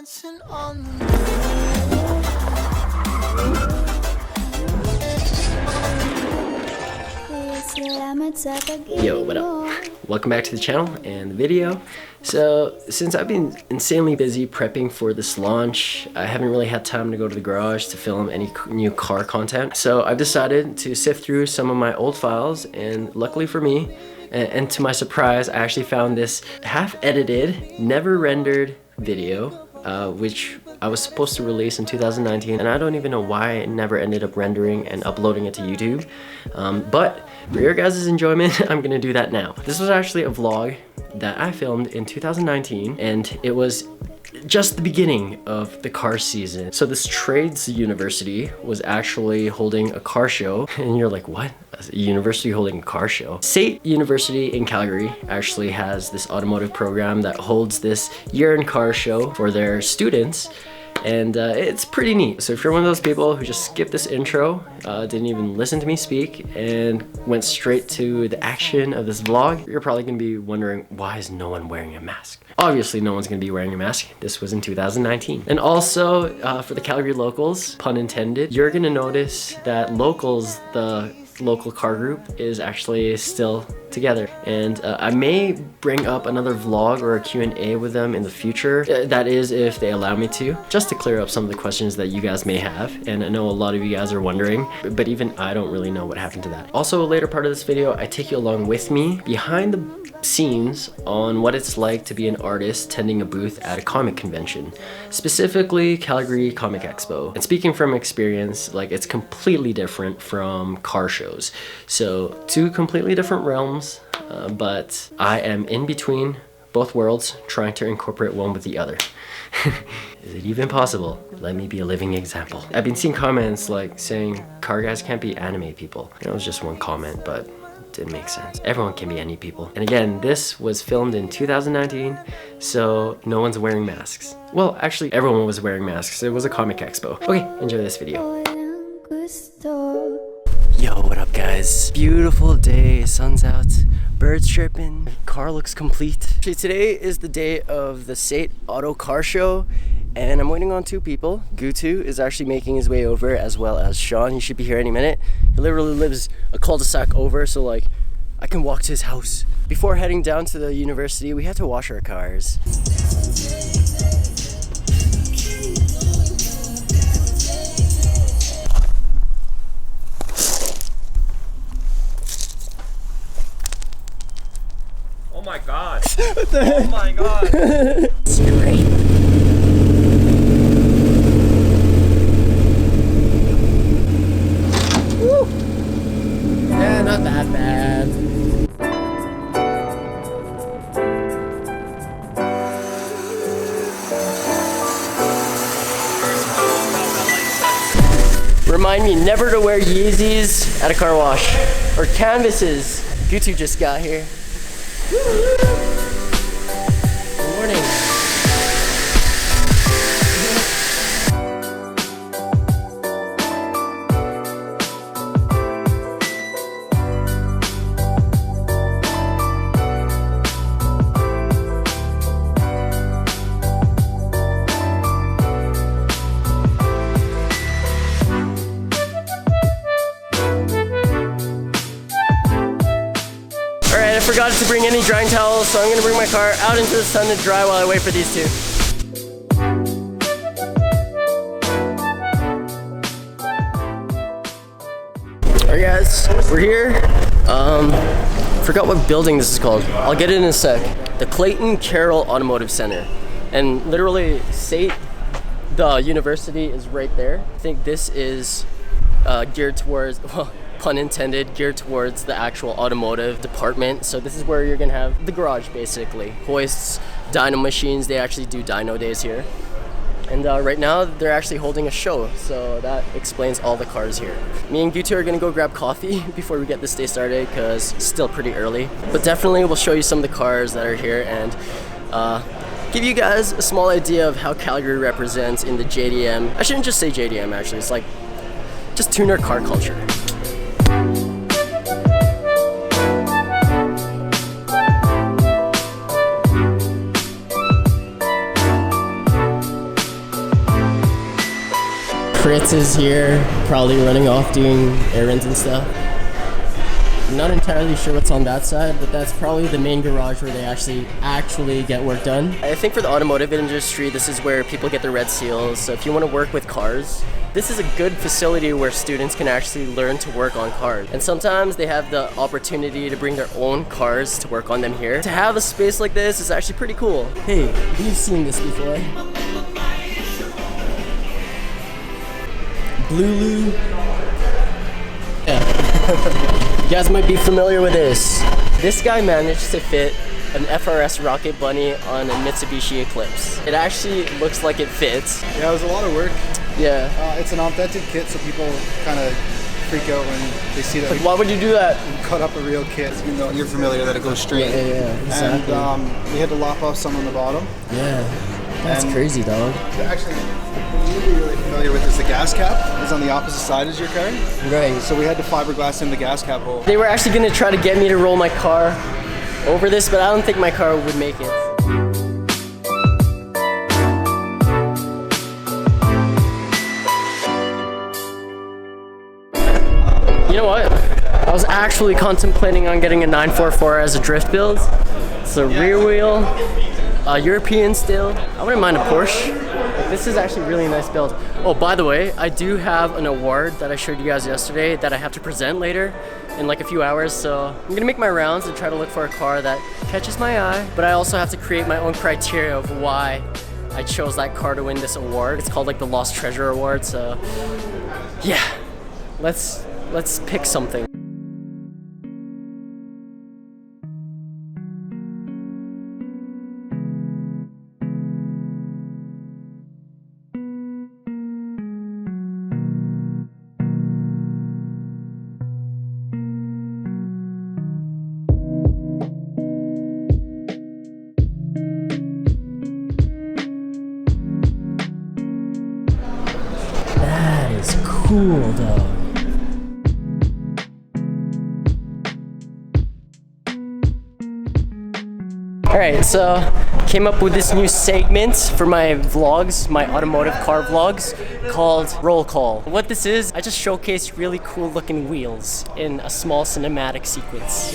dancing on the Yo, what up? Welcome back to the channel and the video. So, since I've been insanely busy prepping for this launch, I haven't really had time to go to the garage to film any new car content. So I've decided to sift through some of my old files, and luckily for me, and to my surprise, I actually found this half-edited, never rendered video, which I was supposed to release in 2019, and I don't even know why I never ended up rendering and uploading it to YouTube. But for your guys' enjoyment, I'm gonna do that now. This was actually a vlog that I filmed in 2019, and it was just the beginning of the car season. So this trades university was actually holding a car show, and you're like, what? A university holding a car show? State University in Calgary actually has this automotive program that holds this year-end car show for their students, and it's pretty neat. So if you're one of those people who just skipped this intro, didn't even listen to me speak, and went straight to the action of this vlog, you're probably gonna be wondering, why is no one wearing a mask? Obviously no one's gonna be wearing a mask. This was in 2019. And also for the Calgary locals, pun intended, you're gonna notice that locals, the local car group, is actually still together, and I may bring up another vlog or a Q&A with them in the future, that is if they allow me to, just to clear up some of the questions that you guys may have. And I know a lot of you guys are wondering, but even I don't really know what happened to that. Also, a later part of this video, I take you along with me behind the scenes on what it's like to be an artist tending a booth at a comic convention, specifically Calgary Comic Expo. And speaking from experience, like, it's completely different from car shows. So two completely different realms, but I am in between both worlds, trying to incorporate one with the other. Is it even possible? Let me be a living example. I've been seeing comments like saying car guys can't be anime people. It was just one comment, but it didn't make sense. Everyone can be any people. And again, this was filmed in 2019, so no one's wearing masks. Well, actually, everyone was wearing masks. It was a comic expo. Okay, enjoy this video. Yo, what up guys? Beautiful day, sun's out, birds chirping, car looks complete. Actually, today is the day of the State Auto Car Show, and I'm waiting on two people. Gutu is actually making his way over, as well as Sean. He should be here any minute. He literally lives a cul-de-sac over, so like, I can walk to his house. Before heading down to the university, we had to wash our cars. Oh my god. Oh my god. Straight. Woo. Yeah, not that bad. Remind me never to wear Yeezys at a car wash or canvases. Gutu just got here. Good morning. I forgot to bring any drying towels, so I'm gonna bring my car out into the sun to dry while I wait for these two. Alright guys, we're here. Forgot what building this is called. I'll get it in a sec. The Clayton Carroll Automotive Center. And literally, the university is right there. I think this is geared towards, well, pun intended, geared towards the actual automotive department. So this is where you're gonna have the garage, basically. Hoists, dyno machines, they actually do dyno days here. And right now, they're actually holding a show, so that explains all the cars here. Me and Gutu are gonna go grab coffee before we get this day started, because it's still pretty early. But definitely we'll show you some of the cars that are here, and give you guys a small idea of how Calgary represents in the JDM. I shouldn't just say JDM, actually. It's like just tuner car culture. Crits is here, probably running off doing errands and stuff. I'm not entirely sure what's on that side, but that's probably the main garage where they actually get work done. I think for the automotive industry, this is where people get their red seals. So if you want to work with cars, this is a good facility where students can actually learn to work on cars. And sometimes they have the opportunity to bring their own cars to work on them here. To have a space like this is actually pretty cool. Hey, we've seen this before. Blue. Yeah. You guys might be familiar with this. This guy managed to fit an FRS Rocket Bunny on a Mitsubishi Eclipse. It actually looks like it fits. Yeah, it was a lot of work. Yeah. It's an authentic kit, so people kind of freak out when they see that. Like, why would you do that? We cut up a real kit. You know, you're familiar that it goes straight. Yeah, exactly. And we had to lop off some on the bottom. Yeah, that's crazy, dog. Actually, what you'll be really familiar with is the gas cap. It's on the opposite side as your car. Right. So we had to fiberglass in the gas cap hole. They were actually gonna try to get me to roll my car over this, but I don't think my car would make it. You know what? I was actually contemplating on getting a 944 as a drift build. It's a rear wheel, European still. I wouldn't mind a Porsche. Like, this is actually a really nice build. Oh, by the way, I do have an award that I showed you guys yesterday that I have to present later in like a few hours. So I'm gonna make my rounds and try to look for a car that catches my eye. But I also have to create my own criteria of why I chose that car to win this award. It's called like the Lost Treasure Award. So yeah, let's pick something. That is cool, dog. Alright, so came up with this new segment for my vlogs, my automotive car vlogs, called Roll Call. What this is, I just showcase really cool looking wheels in a small cinematic sequence.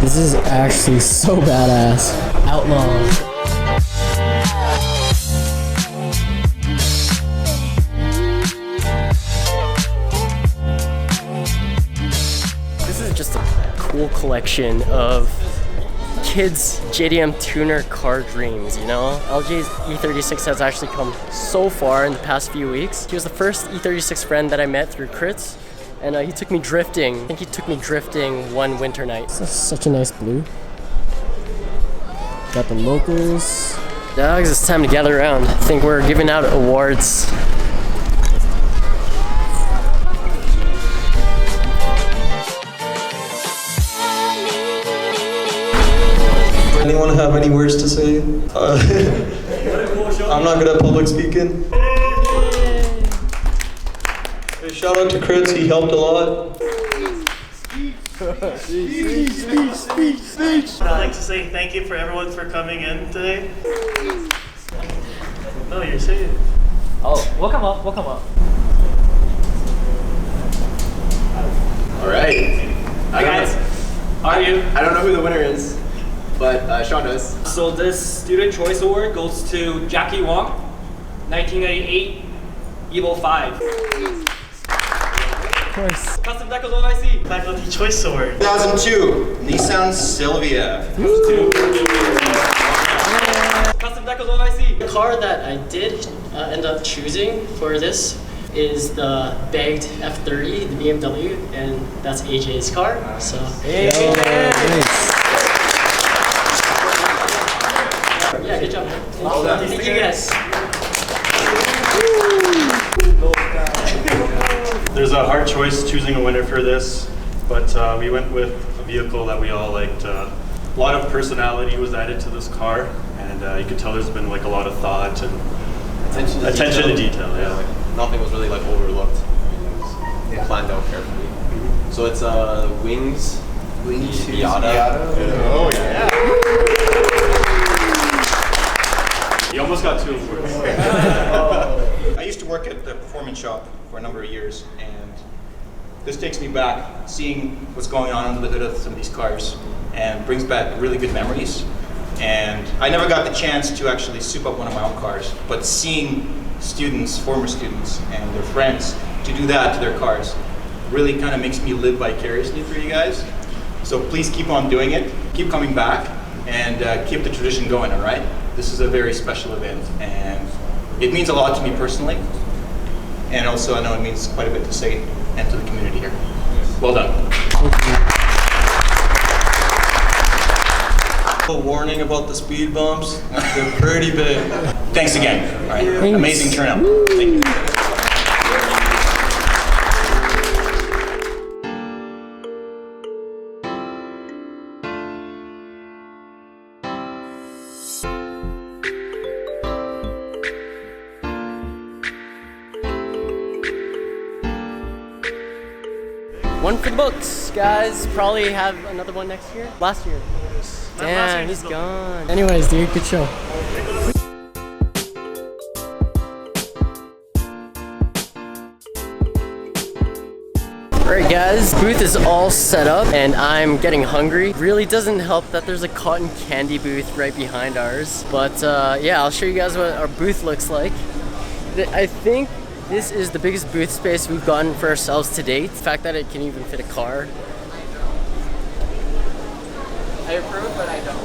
This is actually so badass. Outlaws. This is just a cool collection of kids' JDM tuner car dreams, you know? LJ's E36 has actually come so far in the past few weeks. He was the first E36 friend that I met through Crits. And he took me drifting. I think he took me drifting one winter night. This is such a nice blue. Got the locals. Dogs, it's time to gather around. I think we're giving out awards. Anyone have any words to say? I'm not good at public speaking. Shout out to Crits, he helped a lot. I'd like to say thank you for everyone for coming in today. No, you're saying. Oh, we'll come up. All right. Hi guys. How are you? I don't know who the winner is, but Sean does. So this Student Choice Award goes to Jackie Wong, 1998 Evo 5. Of course. Custom Decals OIC. Faculty Choice Award. 2002, Nissan Silvia. Custom Decals OIC. The car that I did end up choosing for this is the bagged F30, the BMW, and that's AJ's car. So, hey, yeah, good job, man. Thank you guys. There's a hard choice choosing a winner for this. but we went with a vehicle that we all liked. A lot of personality was added to this car, and you could tell there's been like a lot of thought and attention to detail. Yeah, like, nothing was really like overlooked. It was planned out carefully. So it's wings. Zebbiana. Oh yeah. You almost got 2 words. I used to work at the performance shop for a number of years, and this takes me back, seeing what's going on under the hood of some of these cars, and brings back really good memories. And I never got the chance to actually soup up one of my own cars, but seeing students, former students, and their friends to do that to their cars really kind of makes me live vicariously through you guys. So please keep on doing it, keep coming back, and keep the tradition going, all right? This is a very special event, and it means a lot to me personally, and also I know it means quite a bit to Say and to the community here. Well done. A warning about the speed bumps. They're pretty big. Thanks again. All right. Amazing turnout. Thank you. One for the books, guys. Probably have another one next year. Last year. Damn, he's gone. Anyways, dude, good show. Alright guys, booth is all set up and I'm getting hungry. Really doesn't help that there's a cotton candy booth right behind ours. But yeah, I'll show you guys what our booth looks like. I think this is the biggest booth space we've gotten for ourselves to date. The fact that it can even fit a car. I approve, but I don't.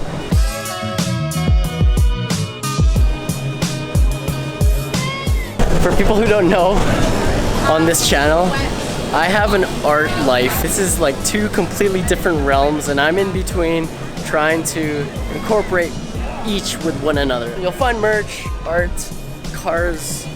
For people who don't know, on this channel, I have an art life. This is like 2 completely different realms, and I'm in between trying to incorporate each with one another. You'll find merch, art, cars,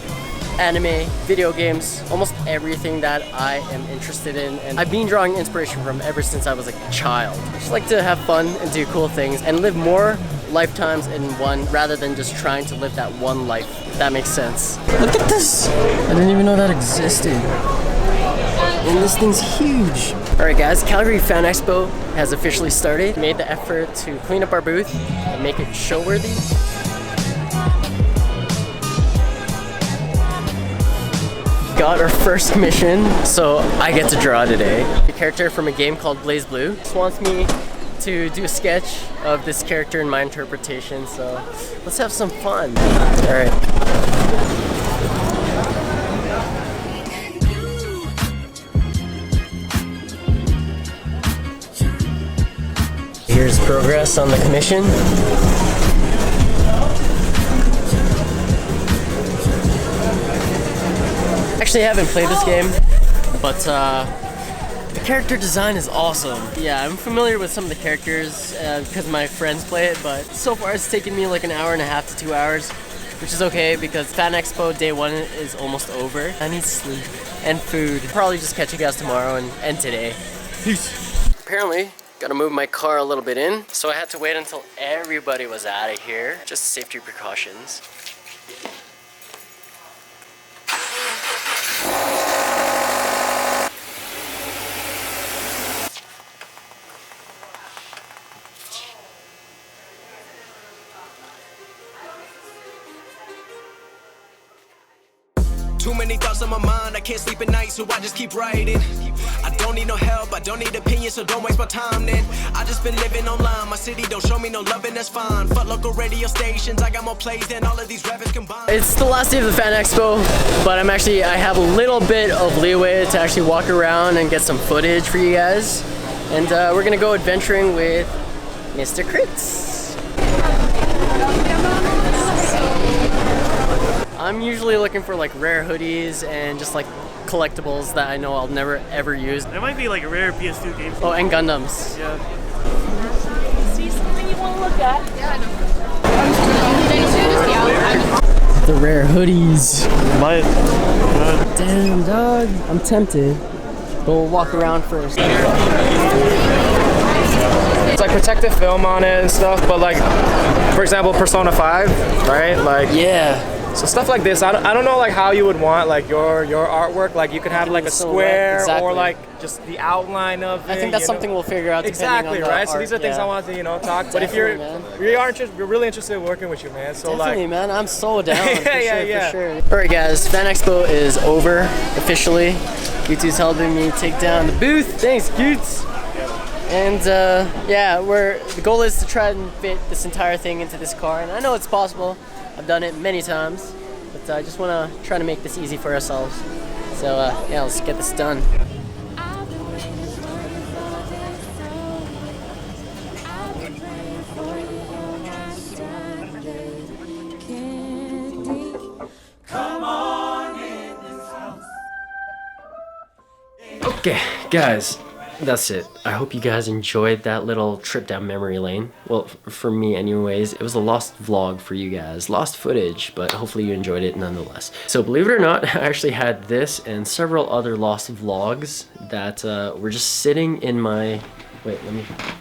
anime, video games, almost everything that I am interested in, and I've been drawing inspiration from ever since I was a child. I just like to have fun and do cool things and live more lifetimes in one rather than just trying to live that one life, if that makes sense. Look at this! I didn't even know that existed. And this thing's huge. Alright guys, Calgary Fan Expo has officially started. We made the effort to clean up our booth and make it show-worthy. Got our first commission, so I get to draw today. A character from a game called Blaze Blue just wants me to do a sketch of this character in my interpretation, so let's have some fun. Alright. Here's progress on the commission. Actually, I haven't played this game, but the character design is awesome. Yeah, I'm familiar with some of the characters because my friends play it, but so far it's taken me like an hour and a half to 2 hours, which is okay because Fan Expo Day 1 is almost over. I need sleep and food. Probably just catch you guys tomorrow and today. Peace. Apparently, gotta move my car a little bit in, so I had to wait until everybody was out of here. Just safety precautions. Too many thoughts on my mind, I can't sleep at night, so I just keep writing. I don't need no help, I don't need opinions, so don't waste my time then. I just been living online, my city don't show me no love and that's fine. Fuck local radio stations, I got more plays than all of these rappers combined. It's the last day of the Fan Expo, but I have a little bit of leeway to actually walk around and get some footage for you guys. And we're gonna go adventuring with Mr. Crits. I'm usually looking for like rare hoodies and just like collectibles that I know I'll never ever use. There might be like a rare PS2 game. Oh, and Gundams. Yeah. See something you want to look at? Yeah, I know. The rare hoodies. Buy it. Damn, dog. I'm tempted, We'll walk around first. It's like protective film on it and stuff, but like, for example, Persona 5, right? Like, yeah. So stuff like this, I don't know like how you would want like your artwork. Like you could have like a square or like just the outline of it. I think that's something we'll figure out. Exactly, on right? art. So these are things I want to talk. But if we're really interested in working with you, man. So definitely, like, man, I'm so down. yeah. For sure. All right, guys, Fan Expo is over officially. Q2's helping me take down the booth. Thanks, Qts. And yeah, the goal is to try and fit this entire thing into this car, and I know it's possible. I've done it many times, but I just want to try to make this easy for ourselves. So yeah, let's get this done. Okay, guys. That's it. I hope you guys enjoyed that little trip down memory lane. Well, for me anyways, it was a lost vlog for you guys. Lost footage, but hopefully you enjoyed it nonetheless. So believe it or not, I actually had this and several other lost vlogs that were just sitting in my...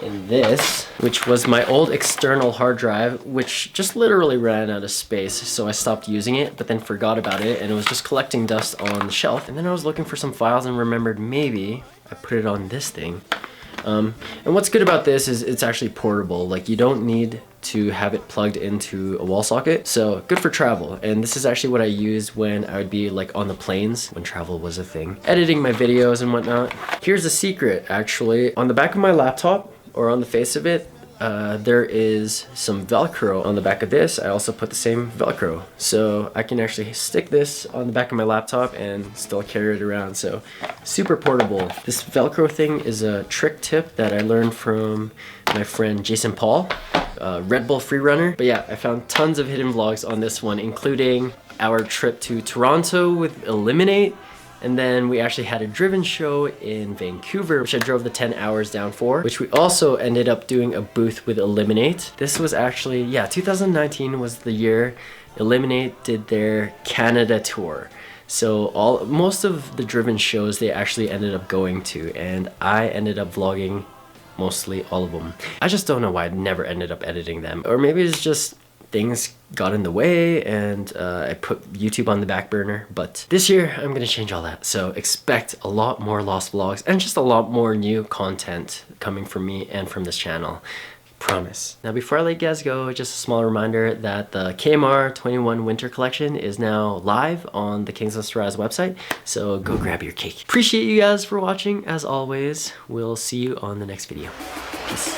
in this, which was my old external hard drive, which just literally ran out of space, so I stopped using it, but then forgot about it, and it was just collecting dust on the shelf. And then I was looking for some files and remembered maybe I put it on this thing. And what's good about this is it's actually portable. Like, you don't need to have it plugged into a wall socket, so good for travel. And this is actually what I used when I would be like on the planes, when travel was a thing, editing my videos and whatnot. Here's a secret, actually. On the back of my laptop, or on the face of it, there is some Velcro on the back of this. I also put the same Velcro, so I can actually stick this on the back of my laptop and still carry it around. So super portable. This Velcro thing is a trick tip that I learned from my friend Jason Paul, Red Bull Freerunner. But yeah, I found tons of hidden vlogs on this one, including our trip to Toronto with Eliminate. And then we actually had a driven show in Vancouver, which I drove the 10 hours down for, which we also ended up doing a booth with Eliminate. This was actually, yeah, 2019 was the year Eliminate did their Canada tour. So most of the driven shows they actually ended up going to, and I ended up vlogging mostly all of them. I just don't know why I never ended up editing them. Or maybe it's just things got in the way and I put YouTube on the back burner. But this year I'm gonna change all that, so expect a lot more lost vlogs and just a lot more new content coming from me and from this channel. Promise. Now before I let you guys go, just a small reminder that the KMR 21 winter collection is now live on the Kings of Saraz website, so go grab your cake. Appreciate you guys for watching. As always, we'll see you on the next video. Peace.